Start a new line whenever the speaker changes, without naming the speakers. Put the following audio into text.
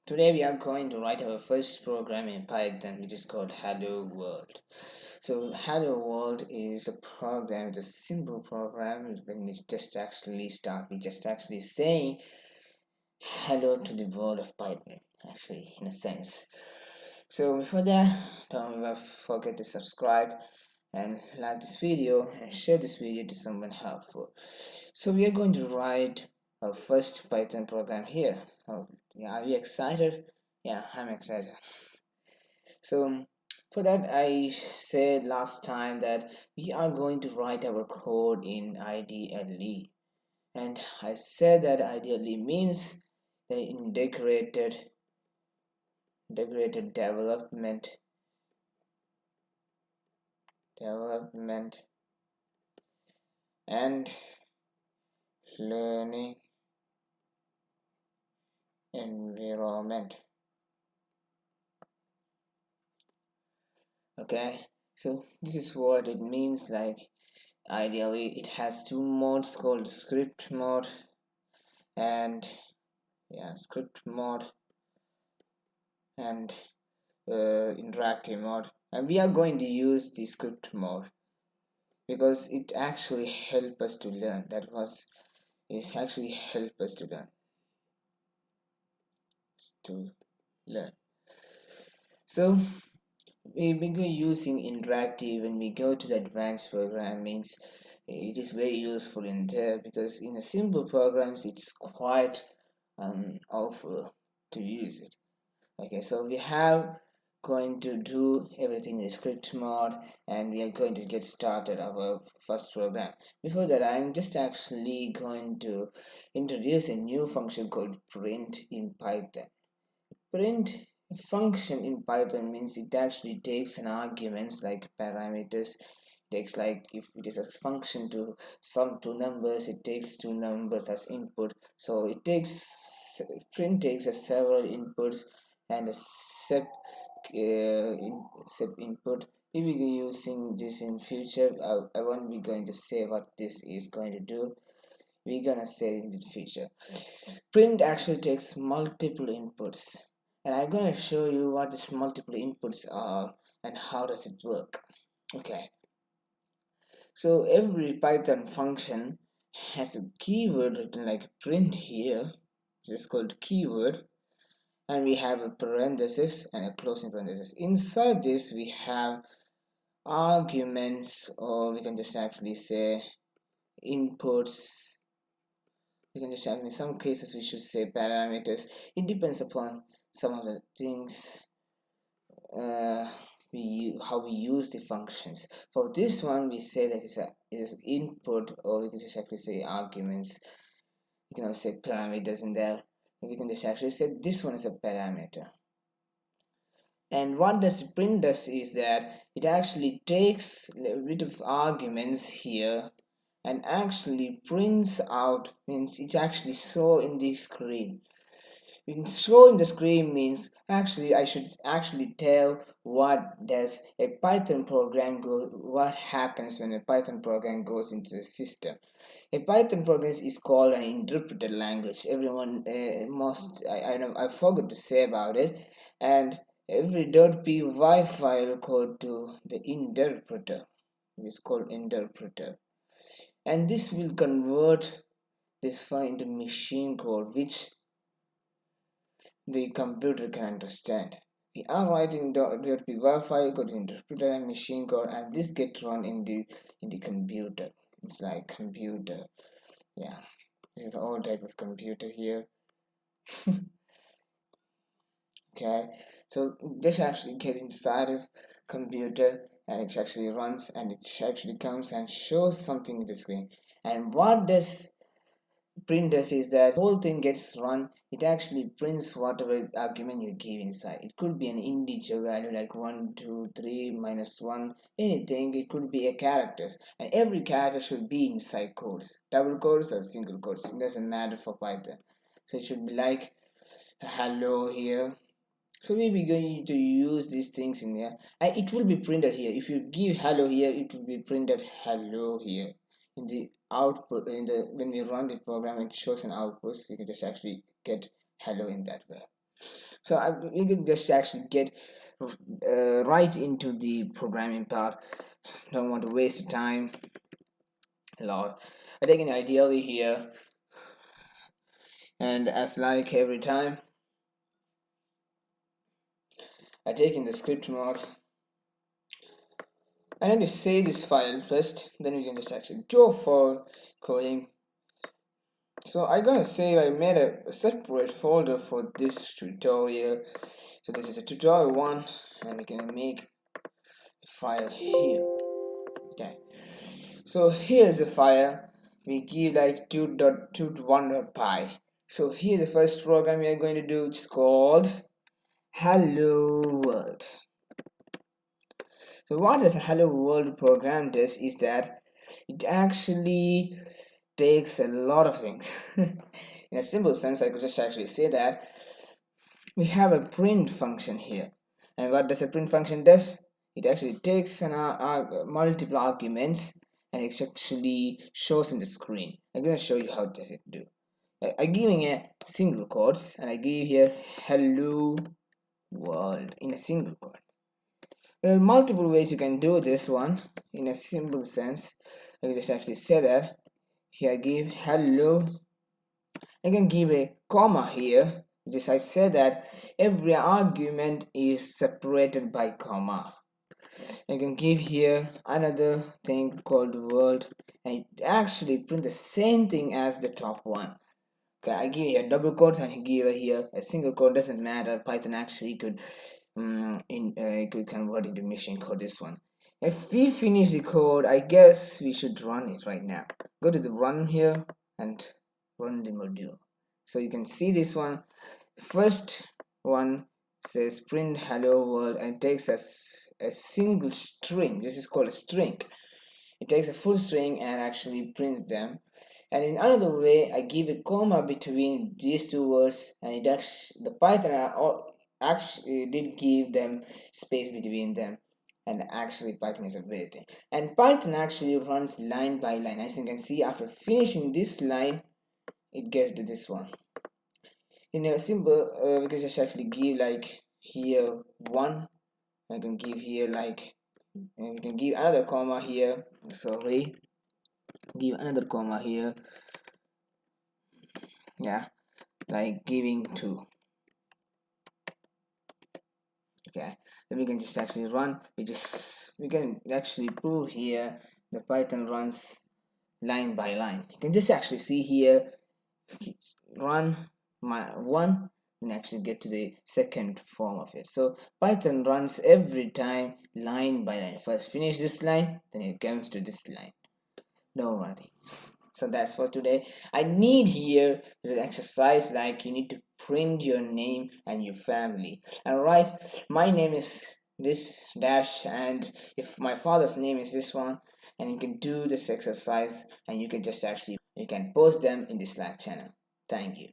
Today we are going to write our first program in Python, which is called Hello World. So Hello World is a program, it's a simple program. When we just actually start, we just actually saying hello to the world of Python, actually, in a sense. So before that, don't forget to subscribe and like this video and share this video to someone helpful. So we are going to write our first Python program here. Oh, yeah, are you excited? Yeah, I'm excited. So for that, I said last time that we are going to write our code in IDLE, and I said that IDLE means the integrated development and learning environment. Okay, so this is what it means. Like, ideally it has two modes called script mode and script mode and interactive mode, and we are going to use the script mode because it actually help us to learn. It actually help us to learn. So we go using interactive when we go to the advanced programmings. It is very useful in there because in a simple programs it's quite awful to use it. Okay, so we have going to do everything in script mode, and we are going to get started our first program. Before that, I'm just actually going to introduce a new function called print in Python. Print function in Python means it actually takes an arguments like parameters. Takes, like, if it is a function to sum two numbers, it takes two numbers as input. So it takes print takes a several inputs and a sep input. We will be using this in future. I won't be going to say what this is going to do. We're gonna say in the future. Print actually takes multiple inputs, and I'm gonna show you what these multiple inputs are and how does it work. Okay, so every Python function has a keyword written like print here. This is called keyword, and we have a parenthesis and a closing parenthesis. Inside this we have arguments, or we can just actually say inputs. We can just actually, in some cases we should say parameters. It depends upon some of the things uh, how we use the functions. For this one we say that is input, or we can just actually say arguments. You can also say parameters in there. We can just actually say this one is a parameter. And what does print does is that it actually takes a bit of arguments here and actually prints out, means it actually show in the screen. In show in the screen means actually I should actually tell what does a Python program go, what happens when a Python program goes into the system. A Python program is called an interpreted language. Everyone must, I know, I forgot to say about it. And every .py file code to the interpreter. It is called interpreter, and this will convert this file into machine code which the computer can understand. We are writing .py file code to interpreter and machine code, and this gets run in the computer. It's like computer. Yeah, this is all type of computer here. Okay, so this actually get inside of computer, and it actually runs, and it actually comes and shows something in the screen. And what does print does is that whole thing gets run. It actually prints whatever argument you give inside. It could be an integer value like 1 2 3 minus 1, anything. It could be a characters, and every character should be inside quotes, double quotes or single quotes. It doesn't matter for Python. So it should be like hello here. So we'll be going to use these things in there, and it will be printed here. If you give hello here, it will be printed hello here. In the output, when we run the program, it shows an output, so you can just actually get hello in that way. So we can just actually get right into the programming part. Don't want to waste time a lot. I take an ideally here, and as like every time, I take in the script mode. I need to save this file first, then we can just actually go for coding. So I'm gonna save, I made a separate folder for this tutorial. So this is a tutorial one, and we can make a file here. Okay, so here's the file. We give like 2.1.py. So here's the first program we are going to do. It's called Hello World. So what this Hello World program does is that it actually takes a lot of things. In a simple sense, I could just actually say that we have a print function here. And what does a print function does? It actually takes multiple arguments and it actually shows in the screen. I'm going to show you how does it do. I'm giving a single quotes and I give here hello world in a single quote. There are multiple ways you can do this one in a simple sense. I can just actually say that here I give hello. I can give a comma here. Just I said that every argument is separated by commas. I can give here another thing called world and it actually print the same thing as the top one. Okay, I give here double quotes and I give here a single quote, doesn't matter. Python actually could could convert into machine code this one. If we finish the code, I guess we should run it right now. Go to the run here and run the module. So you can see this one. First one says print hello world and it takes us a single string. This is called a string. It takes a full string and actually prints them. And in another way, I give a comma between these two words, and it actually the Python actually did give them space between them. And actually, Python is a weird thing. And Python actually runs line by line. As you can see, after finishing this line, it gets to this one. In a simple, we can just actually give like here one. I can give here like, and we can give another comma here. Sorry, give another comma here. Yeah, like giving two. Okay, then we can just actually run. We can actually prove here the Python runs line by line. You can just actually see here run my one and actually get to the second form of it. So Python runs every time line by line. First finish this line, then it comes to this line. Don't worry. So that's for today. I need here the exercise like you need to print your name and your family. And write my name is this dash and if my father's name is this one, and you can do this exercise and you can just actually you can post them in the Slack channel. Thank you.